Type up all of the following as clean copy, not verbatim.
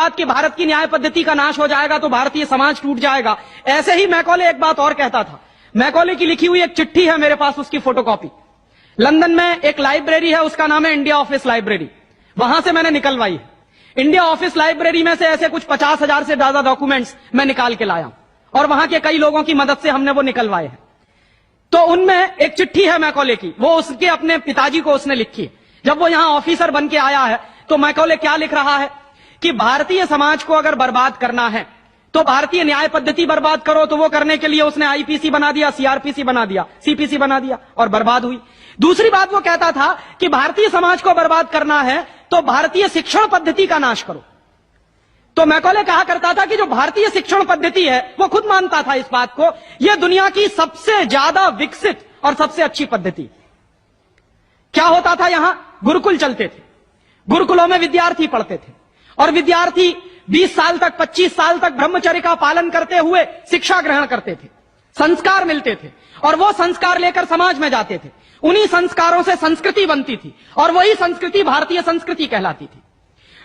बात कि भारत की न्याय पद्धति का नाश हो जाएगा तो भारतीय समाज टूट जाएगा, ऐसे ही मैकॉले एक बात और कहता था। मैकॉले की लिखी हुई एक चिट्ठी है मेरे पास, उसकी फोटोकॉपी। लंदन में एक लाइब्रेरी है, उसका नाम है इंडिया ऑफिस लाइब्रेरी, वहां से मैंने निकलवाई है। इंडिया ऑफिस लाइब्रेरी में से ऐसे कुछ 50,000 से ज्यादा डॉक्यूमेंट्स मैं निकाल के लाया और वहां के कई लोगों की मदद से हमने वो निकलवाए हैं। तो उनमें एक चिट्ठी है मैकॉले की, वो उसके अपने पिताजी को उसने लिखी है। जब वो यहां ऑफिसर बन के आया है तो मैकॉले क्या लिख रहा है कि भारतीय समाज को अगर बर्बाद करना है तो भारतीय न्याय पद्धति बर्बाद करो। तो वो करने के लिए उसने आईपीसी बना दिया, सीआरपीसी बना दिया, सीपीसी बना दिया और बर्बाद हुई। दूसरी बात वो कहता था कि भारतीय समाज को बर्बाद करना है तो भारतीय शिक्षण पद्धति का नाश करो। तो मैकॉले कहा करता था कि जो भारतीय शिक्षण पद्धति है, वो खुद मानता था इस बात को, यह दुनिया की सबसे ज्यादा विकसित और सबसे अच्छी पद्धति। क्या होता था, यहां गुरुकुल चलते थे, गुरुकुलों में विद्यार्थी पढ़ते थे और विद्यार्थी 20 साल तक 25 साल तक ब्रह्मचर्य का पालन करते हुए शिक्षा ग्रहण करते थे, संस्कार मिलते थे और वो संस्कार लेकर समाज में जाते थे। उन्हीं संस्कारों से संस्कृति बनती थी और वही संस्कृति भारतीय संस्कृति कहलाती थी।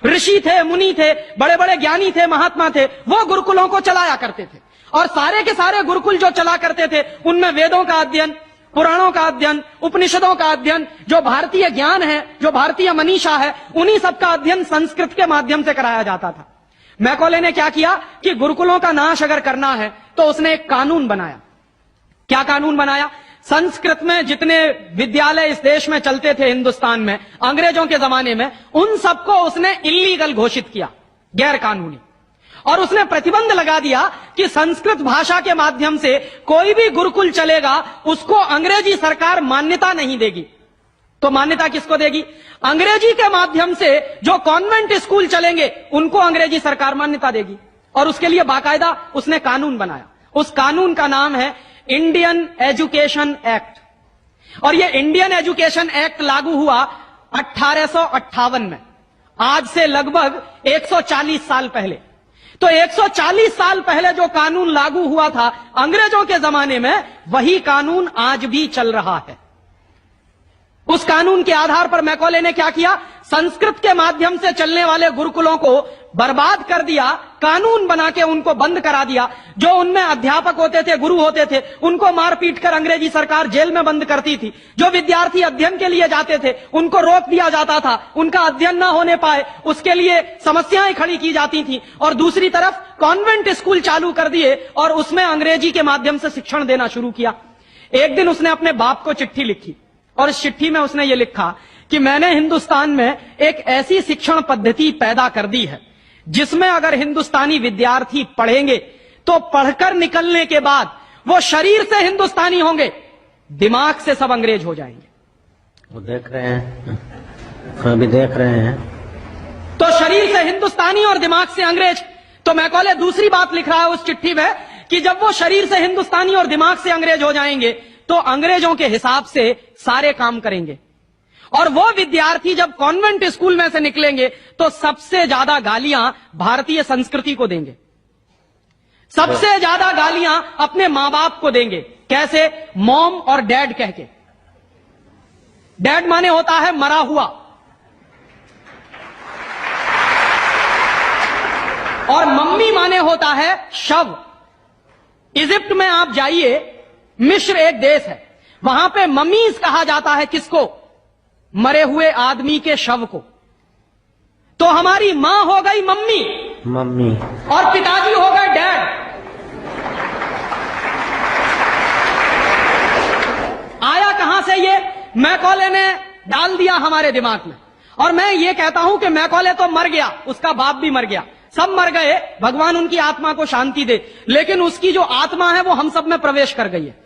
ऋषि थे, मुनि थे, बड़े बड़े ज्ञानी थे, महात्मा थे, वो गुरुकुलों को चलाया करते थे और सारे के सारे गुरुकुल जो चला करते थे उनमें वेदों का अध्ययन, पुराणों का अध्ययन, उपनिषदों का अध्ययन, जो भारतीय ज्ञान है, जो भारतीय मनीषा है, उन्हीं सबका अध्ययन संस्कृत के माध्यम से कराया जाता था। मैकॉले ने क्या किया कि गुरुकुलों का नाश अगर करना है तो उसने एक कानून बनाया। क्या कानून बनाया? संस्कृत में जितने विद्यालय इस देश में चलते थे हिंदुस्तान में अंग्रेजों के जमाने में, उन सबको उसने इल्लीगल घोषित किया, गैर कानूनी। और उसने प्रतिबंध लगा दिया कि संस्कृत भाषा के माध्यम से कोई भी गुरुकुल चलेगा उसको अंग्रेजी सरकार मान्यता नहीं देगी। तो मान्यता किसको देगी? अंग्रेजी के माध्यम से जो कॉन्वेंट स्कूल चलेंगे उनको अंग्रेजी सरकार मान्यता देगी। और उसके लिए बाकायदा उसने कानून बनाया। उस कानून का नाम है इंडियन एजुकेशन एक्ट। और यह इंडियन एजुकेशन एक्ट लागू हुआ 1858 में, आज से लगभग 140 साल पहले। तो 140 साल पहले जो कानून लागू हुआ था अंग्रेजों के जमाने में, वही कानून आज भी चल रहा है। उस कानून के आधार पर मैकॉले ने क्या किया? संस्कृत के माध्यम से चलने वाले गुरुकुलों को बर्बाद कर दिया, कानून बना के उनको बंद करा दिया। जो उनमें अध्यापक होते थे, गुरु होते थे, उनको मार पीट कर अंग्रेजी सरकार जेल में बंद करती थी। जो विद्यार्थी अध्ययन के लिए जाते थे उनको रोक दिया जाता था, उनका अध्ययन ना होने पाए उसके लिए समस्याएं खड़ी की जाती थी। और दूसरी तरफ कॉन्वेंट स्कूल चालू कर दिए और उसमें अंग्रेजी के माध्यम से शिक्षण देना शुरू किया। एक दिन उसने अपने बाप को चिट्ठी लिखी और इस चिट्ठी में उसने ये लिखा कि मैंने हिंदुस्तान में एक ऐसी शिक्षण पद्धति पैदा कर दी है जिसमें अगर हिंदुस्तानी विद्यार्थी पढ़ेंगे तो पढ़कर निकलने के बाद वो शरीर से हिंदुस्तानी होंगे, दिमाग से सब अंग्रेज हो जाएंगे। वो देख रहे हैं, अभी देख रहे हैं। तो शरीर से हिंदुस्तानी और दिमाग से अंग्रेज। तो मैकॉले दूसरी बात लिख रहा है उस चिट्ठी में कि जब वो शरीर से हिंदुस्तानी और दिमाग से अंग्रेज हो जाएंगे तो अंग्रेजों के हिसाब से सारे काम करेंगे। और वो विद्यार्थी जब कॉन्वेंट स्कूल में से निकलेंगे तो सबसे ज्यादा गालियां भारतीय संस्कृति को देंगे, सबसे ज्यादा गालियां अपने मां बाप को देंगे। कैसे? मॉम और डैड कह के। डैड माने होता है मरा हुआ और मम्मी माने होता है शव। इजिप्ट में आप जाइए, मिस्र एक देश है, वहां पे ममीज कहा जाता है किसको? मरे हुए आदमी के शव को। तो हमारी मां हो गई मम्मी और पिताजी हो गए डैड। आया कहां से ये? मैकॉले ने डाल दिया हमारे दिमाग में। और मैं ये कहता हूं कि मैकॉले तो मर गया, उसका बाप भी मर गया, सब मर गए, भगवान उनकी आत्मा को शांति दे, लेकिन उसकी जो आत्मा है वो हम सब में प्रवेश कर गई है।